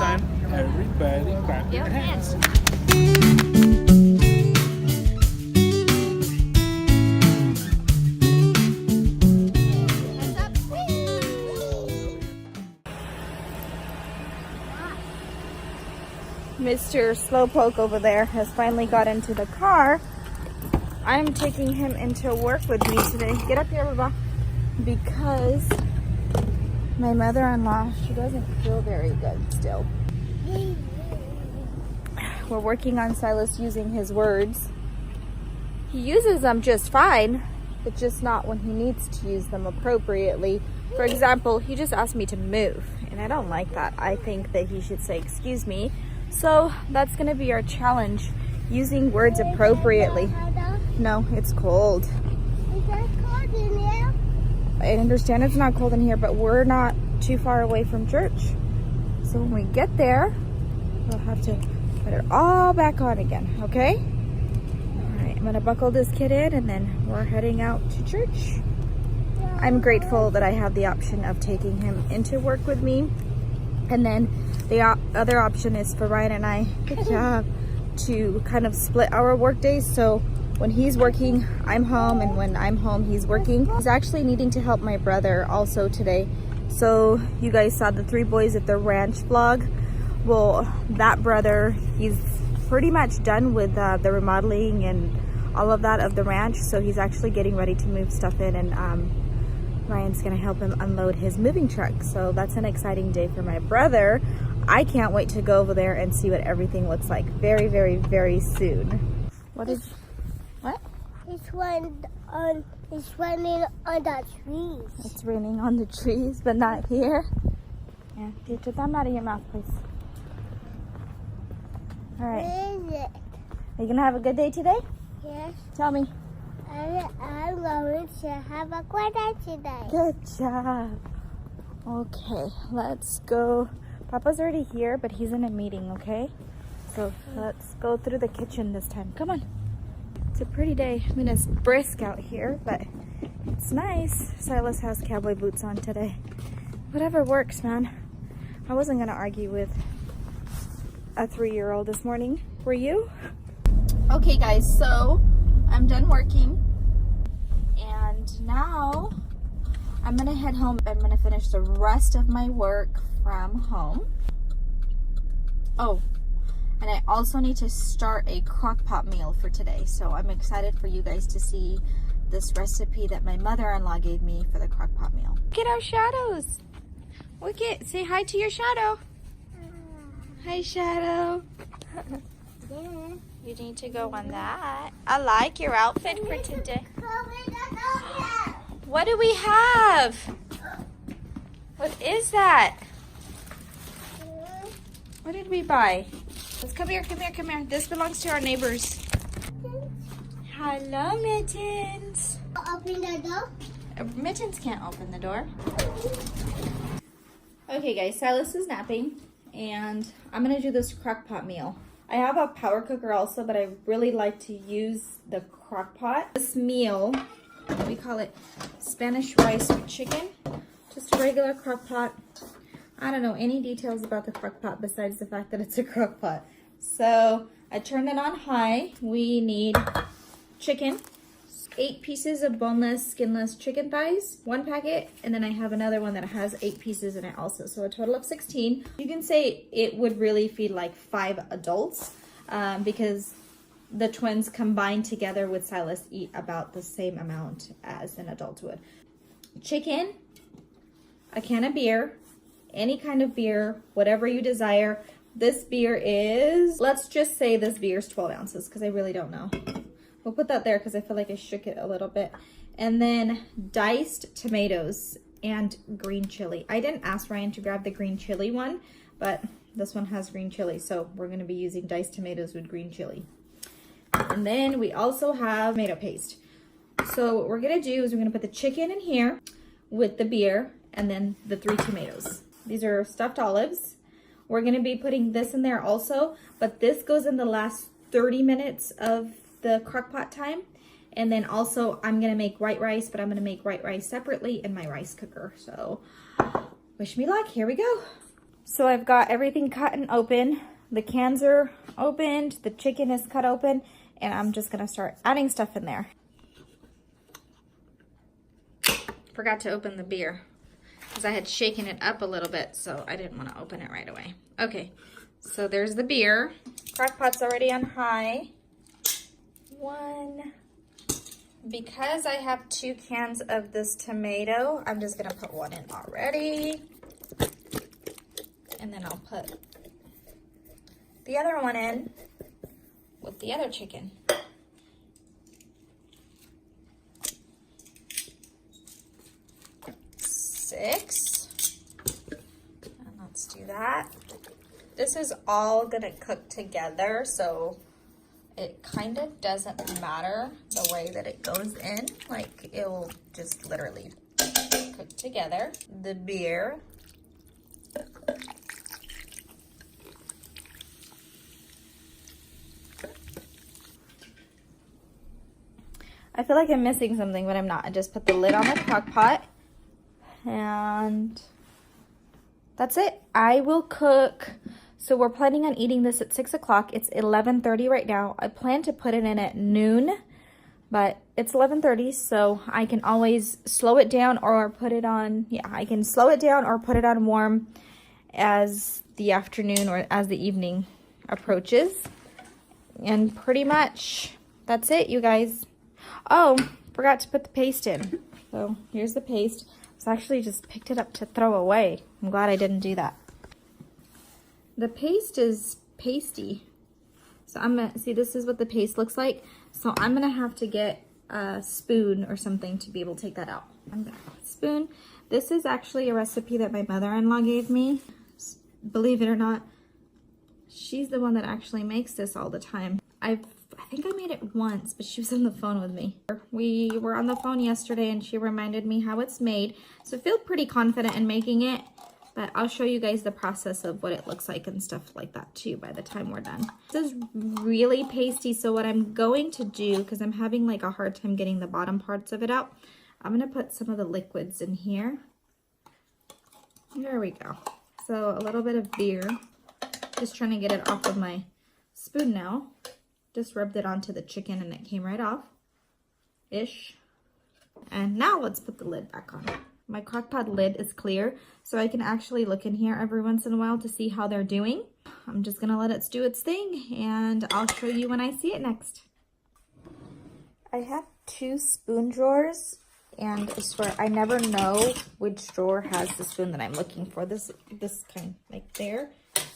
time, everybody clap your hands. Mr. Slowpoke over there has finally got into the car. I'm taking him into work with me today. Get up here, Baba. Because my mother-in-law, she doesn't feel very good still. We're working on Silas using his words. He uses them just fine, but just not when he needs to use them appropriately. For example, he just asked me to move, and I don't like that. I think that he should say, excuse me. So that's gonna be our challenge, using words appropriately. No, it's cold. Is it cold in here? I understand it's not cold in here, but we're not too far away from church. So when we get there, we'll have to put it all back on again, okay? All right, I'm gonna buckle this kid in and then we're heading out to church. I'm grateful that I have the option of taking him into work with me. And then the other option is for Ryan and I, good job, to kind of split our work days. So when he's working, I'm home, and when I'm home, he's working. He's actually needing to help my brother also today. So you guys saw the 3 boys at the ranch vlog. Well, that brother, he's pretty much done with the remodeling and all of that of the ranch. So he's actually getting ready to move stuff in, and Ryan's gonna help him unload his moving truck. So that's an exciting day for my brother. I can't wait to go over there and see what everything looks like very, very, very soon. What? It's raining on the trees. It's raining on the trees, but not here. Yeah, get your thumb out of your mouth, please. All right. Where is it? Are you gonna have a good day today? Yes. Tell me. I'm going to have a great day today. Good job. Okay, let's go. Papa's already here, but he's in a meeting, okay? So let's go through the kitchen this time. Come on. It's a pretty day. I mean, it's brisk out here, but it's nice. Silas has cowboy boots on today. Whatever works, man. I wasn't gonna argue with a 3-year-old this morning. Were you? Okay, guys, so I'm done working. And now I'm gonna head home. I'm gonna finish the rest of my work from home. Oh, and I also need to start a Crockpot meal for today. So I'm excited for you guys to see this recipe that my mother-in-law gave me for the Crockpot meal. Look at our shadows. Look at, say hi to your shadow. Hi, Shadow. Yeah. You need to go on that. I like your outfit for today. What do we have? What is that? What did we buy? Let's come here, come here, come here. This belongs to our neighbors. Hello, Mittens. Open the door. Mittens can't open the door. Okay, guys, Silas is napping, and I'm gonna do this Crockpot meal. I have a power cooker also, but I really like to use the Crockpot. This meal, we call it Spanish rice with chicken. Just a regular Crockpot. I don't know any details about the Crockpot besides the fact that it's a Crockpot. So I turned it on high. We need chicken, 8 pieces of boneless, skinless chicken thighs, 1 packet, and then I have another one that has 8 pieces in it also, so a total of 16. You can say it would really feed like 5 adults because the twins combined together with Silas eat about the same amount as an adult would. Chicken, a can of beer, any kind of beer, whatever you desire. This beer is, let's just say this beer is 12 ounces because I really don't know. We'll put that there because I feel like I shook it a little bit. And then diced tomatoes and green chili. I didn't ask Ryan to grab the green chili one, but this one has green chili. So we're going to be using diced tomatoes with green chili. And then we also have tomato paste. So what we're going to do is we're going to put the chicken in here with the beer and then the 3 tomatoes. These are stuffed olives. We're going to be putting this in there also, but this goes in the last 30 minutes of the Crockpot time. And then also I'm gonna make white rice, but I'm gonna make white rice separately in my rice cooker. So wish me luck, here we go. So I've got everything cut and open. The cans are opened, the chicken is cut open, and I'm just gonna start adding stuff in there. Forgot to open the beer because I had shaken it up a little bit, so I didn't want to open it right away. Okay, so there's the beer. Crockpot's already on high. One. Because I have 2 cans of this tomato, I'm just gonna put one in already. And then I'll put the other one in with the other chicken. 6. And let's do that. This is all gonna cook together, so it kind of doesn't matter the way that it goes in. Like, it will just literally cook together. The beer. I feel like I'm missing something, but I'm not. I just put the lid on the crock pot. And that's it. I will cook. So we're planning on eating this at 6 o'clock. It's 11:30 right now. I plan to put it in at noon, but it's 11:30, so I can always slow it down or put it on. Yeah, I can slow it down or put it on warm as the afternoon or as the evening approaches. And pretty much that's it, you guys. Oh, forgot to put the paste in. So here's the paste. I actually just picked it up to throw away. I'm glad I didn't do that. The paste is pasty. So I'm gonna, see, this is what the paste looks like. So I'm gonna have to get a spoon or something to be able to take that out. I'm gonna have a spoon. This is actually a recipe that my mother-in-law gave me. Believe it or not, she's the one that actually makes this all the time. I think I made it once, but she was on the phone with me. We were on the phone yesterday and she reminded me how it's made. So I feel pretty confident in making it, but I'll show you guys the process of what it looks like and stuff like that too by the time we're done. This is really pasty, so what I'm going to do, because I'm having like a hard time getting the bottom parts of it out, I'm gonna put some of the liquids in here. There we go. So a little bit of beer. Just trying to get it off of my spoon now. Just rubbed it onto the chicken and it came right off. Ish. And now let's put the lid back on. My crockpot lid is clear, so I can actually look in here every once in a while to see how they're doing. I'm just gonna let it do its thing and I'll show you when I see it next. I have 2 spoon drawers and I swear I never know which drawer has the spoon that I'm looking for. This kind like there.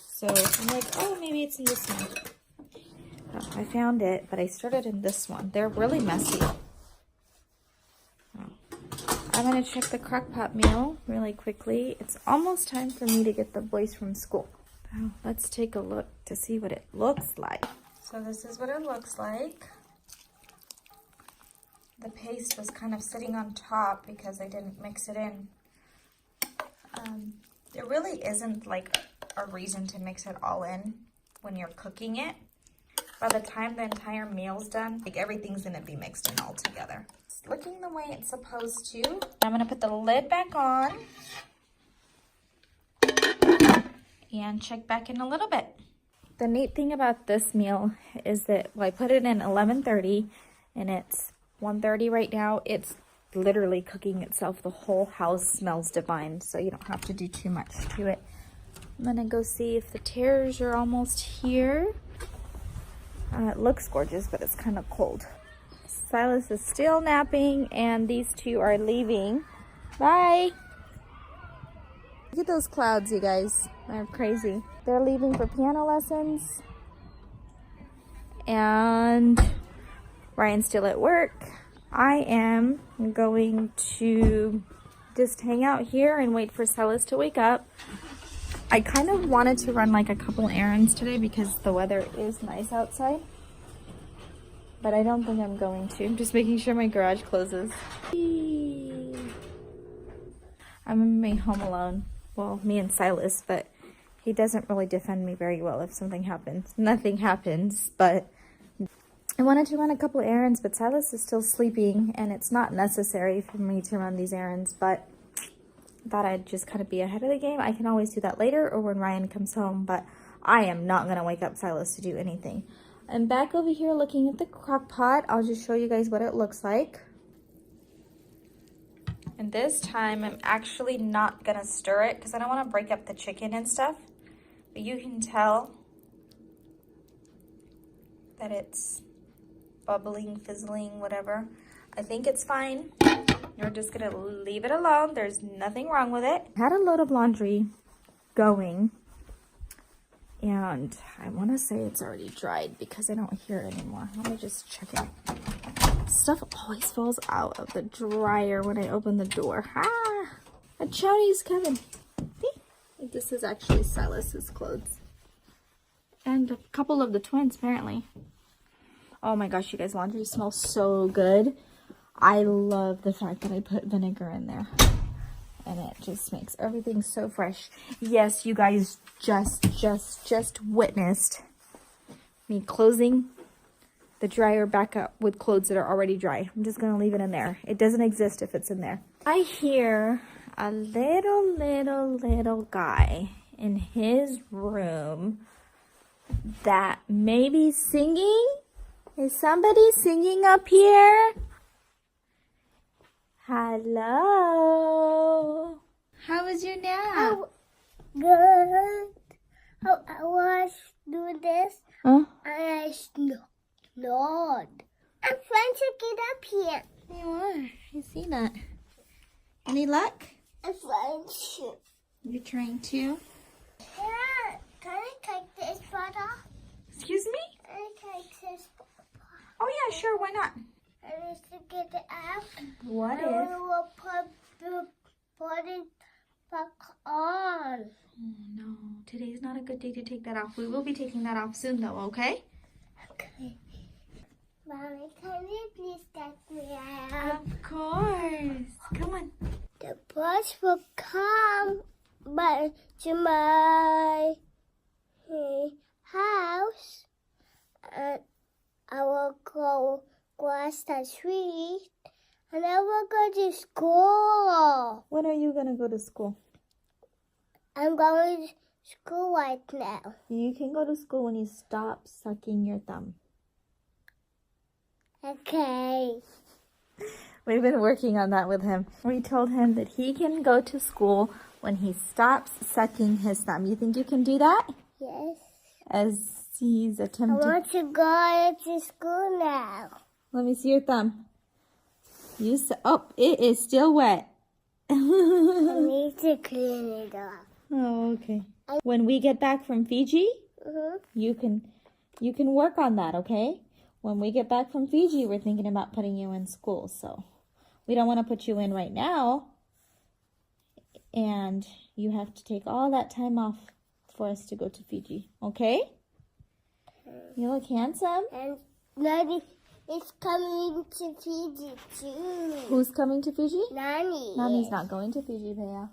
So I'm like, oh, maybe it's in this one. Oh, I found it, but I started in this one. They're really messy. Oh. I'm gonna check the crockpot meal really quickly. It's almost time for me to get the boys from school. Oh, let's take a look to see what it looks like. So this is what it looks like. The paste was kind of sitting on top because I didn't mix it in. There really isn't like a reason to mix it all in when you're cooking it. By the time the entire meal's done, like everything's gonna be mixed in all together. It's looking the way it's supposed to. I'm gonna put the lid back on and check back in a little bit. The neat thing about this meal is that, well, I put it in 11:30 and it's 1:30 right now. It's literally cooking itself. The whole house smells divine, so you don't have to do too much to it. I'm gonna go see if the tears are almost here. It looks gorgeous, but it's kind of cold. Silas is still napping, and these 2 are leaving. Bye! Look at those clouds, you guys. They're crazy. They're leaving for piano lessons. And Ryan's still at work. I am going to just hang out here and wait for Silas to wake up. I kind of wanted to run like a couple errands today because the weather is nice outside. But I don't think I'm going to. I'm just making sure my garage closes. I'm gonna be home alone. Well, me and Silas, but he doesn't really defend me very well if something happens. Nothing happens, but I wanted to run a couple errands, but Silas is still sleeping and it's not necessary for me to run these errands, but thought I'd just kind of be ahead of the game. I can always do that later or when Ryan comes home, but I am not going to wake up Silas to do anything. I'm back over here looking at the crock pot. I'll just show you guys what it looks like. And this time I'm actually not going to stir it because I don't want to break up the chicken and stuff. But you can tell that it's bubbling, fizzling, whatever. I think it's fine. You're just going to leave it alone. There's nothing wrong with it. I had a load of laundry going. And I want to say it's already dried because I don't hear it anymore. Let me just check it. Stuff always falls out of the dryer when I open the door. Ah! A Chinese Kevin. See? This is actually Silas's clothes. And a couple of the twins, apparently. Oh my gosh, you guys, laundry smells so good. I love the fact that I put vinegar in there. And it just makes everything so fresh. Yes, you guys just witnessed me closing the dryer back up with clothes that are already dry. I'm just gonna leave it in there. It doesn't exist if it's in there. I hear a little guy in his room that may be singing. Is somebody singing up here? Hello. How was your nap? Oh, good. Oh, I was doing this. Huh? And I snored. I'm trying to get up here. You are. I see that. Any luck? I'm trying to. You're trying to? Yeah. Can I take this butter? Excuse me? Can I take this butter? Oh yeah, sure. Why not? I need to get it out. What I will put it back on. Oh no, today's not a good day to take that off. We will be taking that off soon though, okay? Okay. Mommy, can you please get me out? Of course. Come on. The bus will come back to my house and I will go across the street and I will go to school. When are you going to go to school? I'm going to school right now. You can go to school when you stop sucking your thumb. Okay. We've been working on that with him. We told him that he can go to school when he stops sucking his thumb. You think you can do that? Yes. As he's I attempting. want to go to school now. Let me see your thumb. Oh, it is still wet. I need to clean it off. Oh, okay. When we get back from Fiji, you can work on that, okay? When we get back from Fiji, we're thinking about putting you in school, so we don't want to put you in right now. And you have to take all that time off for us to go to Fiji, okay? You look handsome. And Nanny is coming to Fiji too. Who's coming to Fiji? Nanny. Nani's not going to Fiji, Bea.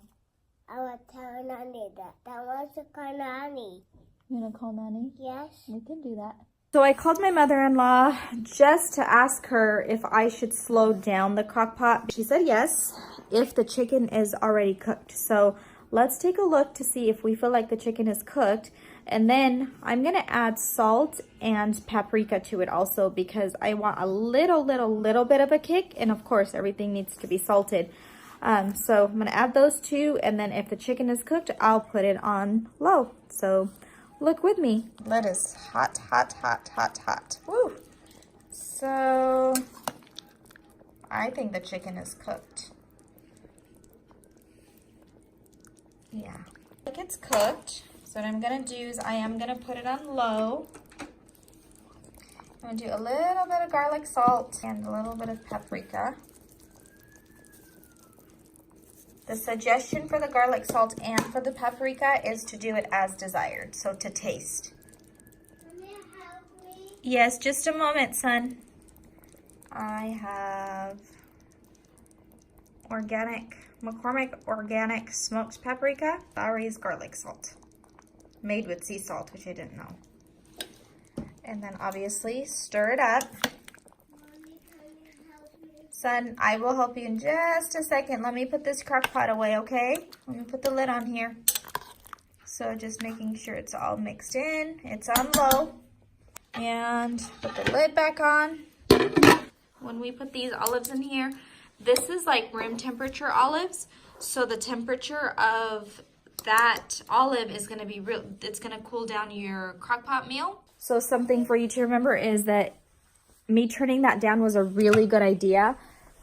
I will tell Nanny that. I want to call Nanny. You want to call Nani? Yes. We can do that. So I called my mother-in-law just to ask her if I should slow down the crock pot. She said yes, if the chicken is already cooked. So let's take a look to see if we feel like the chicken is cooked. And then I'm going to add salt and paprika to it also because I want a little bit of a kick. And of course, everything needs to be salted. So I'm going to add those two. And then if the chicken is cooked, I'll put it on low. So look with me. That is hot. Woo! So I think the chicken is cooked. Yeah. I think it's cooked. So what I'm going to do is I am going to put it on low. I'm going to do a little bit of garlic salt and a little bit of paprika. The suggestion for the garlic salt and for the paprika is to do it as desired, so to taste. Can you help me? Yes, just a moment, son. I have McCormick Organic Smoked Paprika, Lowry's garlic salt, made with sea salt, which I didn't know. And then obviously stir it up. Mommy, can you help me? Son, I will help you in just a second. Let me put this crock pot away, okay? Let me put the lid on here. So just making sure it's all mixed in. It's on low. And put the lid back on. When we put these olives in here, this is like room temperature olives. So the temperature of that olive is going to be real. It's going to cool down your crock pot meal. So something for you to remember is that me turning that down was a really good idea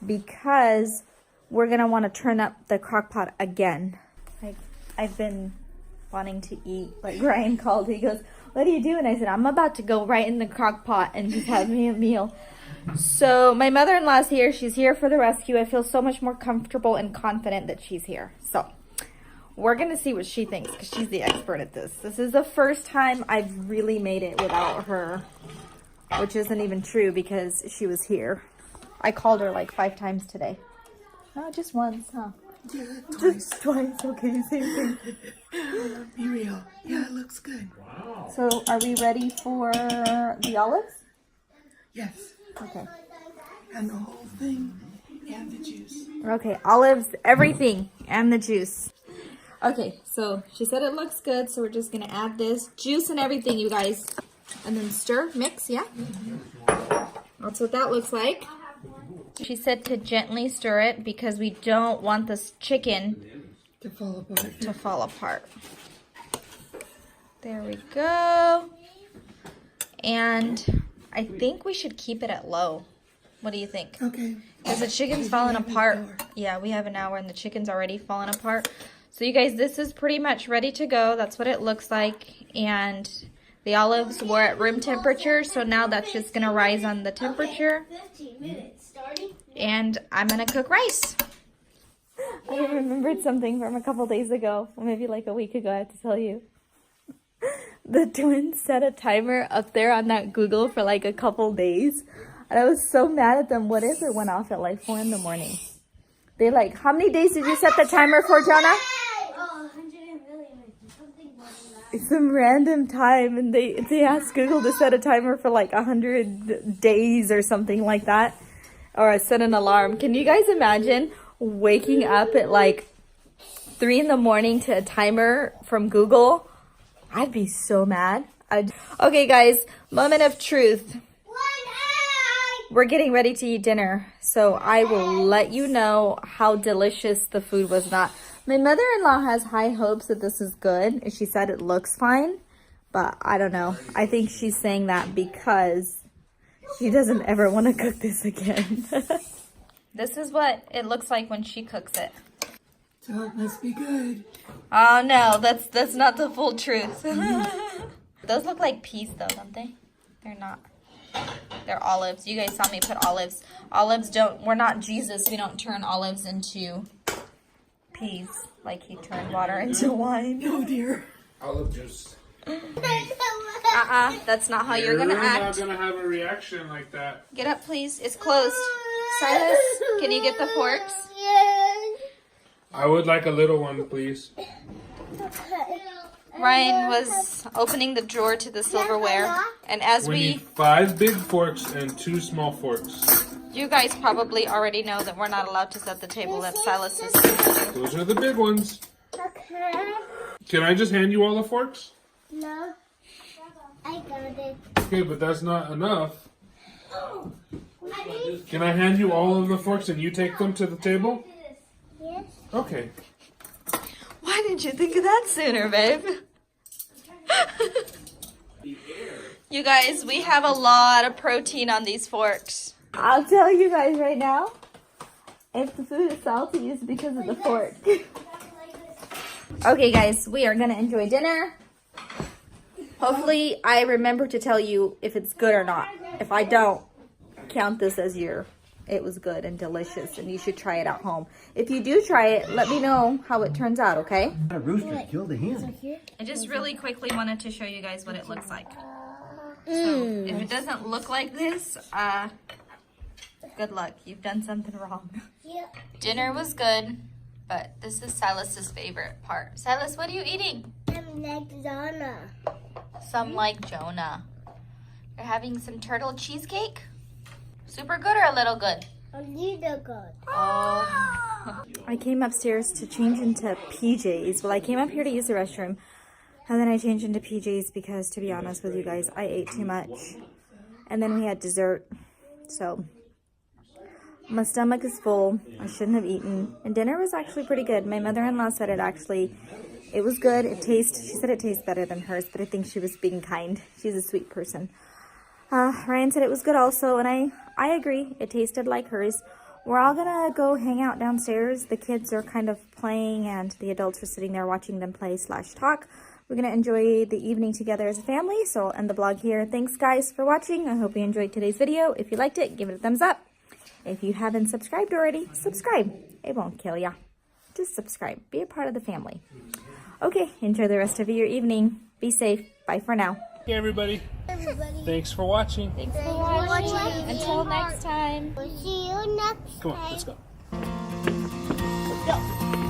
because we're going to want to turn up the crock pot again. I've been wanting to eat, like Ryan called, he goes, what are you doing? I said, I'm about to go right in the crock pot and just have me a meal. So my mother-in-law's here. She's here for the rescue. I feel so much more comfortable and confident that she's here. So we're going to see what she thinks because she's the expert at this. This is the first time I've really made it without her, which isn't even true because she was here. I called her like 5 times today. No, just once, huh? Yeah, Just twice, okay, same thing. be real. Yeah, it looks good. Wow. So are we ready for the olives? Yes, Okay. and the whole thing and the juice. Okay, olives, everything, and the juice. Okay, so she said it looks good, so we're just gonna add this juice and everything, you guys. And then stir, mix, yeah? That's what that looks like. She said to gently stir it because we don't want this chicken To fall apart. to fall apart. There we go. And I think we should keep it at low. What do you think? Okay. Because the chicken's falling apart. Yeah, we have an hour and the chicken's already falling apart. So you guys, this is pretty much ready to go. That's what it looks like. And the olives were at room temperature, so now that's just going to rise on the temperature. 15 minutes starting. And I'm going to cook rice. I remembered something from a couple days ago, or maybe like a week ago, I have to tell you. The twins set a timer up there on that Google for like a couple days. And I was so mad at them. What if it went off at like 4 in the morning? They're like, how many days did you set the timer for, Jonah? Oh, 100 million. Something like that. It's some random time, and they asked Google to set a timer for like 100 days or something like that. Or set an alarm. Can you guys imagine waking up at like 3 in the morning to a timer from Google? I'd be so mad. Okay, guys, moment of truth. We're getting ready to eat dinner, so I will let you know how delicious the food was not. My mother-in-law has high hopes that this is good. She said it looks fine, but I don't know. I think she's saying that because she doesn't ever want to cook this again. This is what it looks like when she cooks it. So it must be good. Oh no, that's not the full truth. Those look like peas though, don't they? They're not. They're olives. You guys saw me put olives. Olives we're not Jesus. We don't turn olives into peas like he turned water into wine. Oh dear. Olive juice. That's not how you're gonna act. You're not gonna have a reaction like that. Get up, please. It's closed. Silas, can you get the forks? I would like a little one, please. Ryan was opening the drawer to the silverware, and as We need 5 big forks and 2 small forks. you guys probably already know that we're not allowed to set the table at Silas's. Those are the big ones. Okay. Can I just hand you all the forks? No. I got it. Okay, but that's not enough. Can I hand you all of the forks and you take them to the table? Yes. Okay. Why didn't you think of that sooner, babe? You guys, we have a lot of protein on these forks. I'll tell you guys right now, if the food is salty, it's because of the fork. Okay, guys, we are going to enjoy dinner. Hopefully, I remember to tell you if it's good or not. If I don't, count this as it was good and delicious, and you should try it at home. If you do try it, let me know how it turns out, okay? That rooster killed a hen. I just really quickly wanted to show you guys what it looks like. So, if it doesn't look like this, good luck. You've done something wrong. Yep. Dinner was good, but this is Silas's favorite part. Silas, what are you eating? I'm like Donna. Some like Jonah. You're having some turtle cheesecake? Super good or a little good? I need a gun. I came upstairs to change into PJs. Well, I came up here to use the restroom, and then I changed into PJs because, to be honest with you guys, I ate too much. And then we had dessert, so my stomach is full. I shouldn't have eaten. And dinner was actually pretty good. My mother-in-law said it was good. She said it tastes better than hers, but I think she was being kind. She's a sweet person. Ryan said it was good also, and I agree. It tasted like hers. We're all gonna go hang out downstairs. The kids are kind of playing, and the adults are sitting there watching them play / talk. We're gonna enjoy the evening together as a family, so I'll end the vlog here. Thanks guys for watching. I hope you enjoyed today's video. If you liked it, give it a thumbs up. If you haven't subscribed already, subscribe. It won't kill ya. Just subscribe. Be a part of the family. Okay, enjoy the rest of your evening. Be safe. Bye for now. Hey everybody. Thanks for watching. Thanks for watching. Until next time. We'll see you next Come time. on, let's go. Let's go.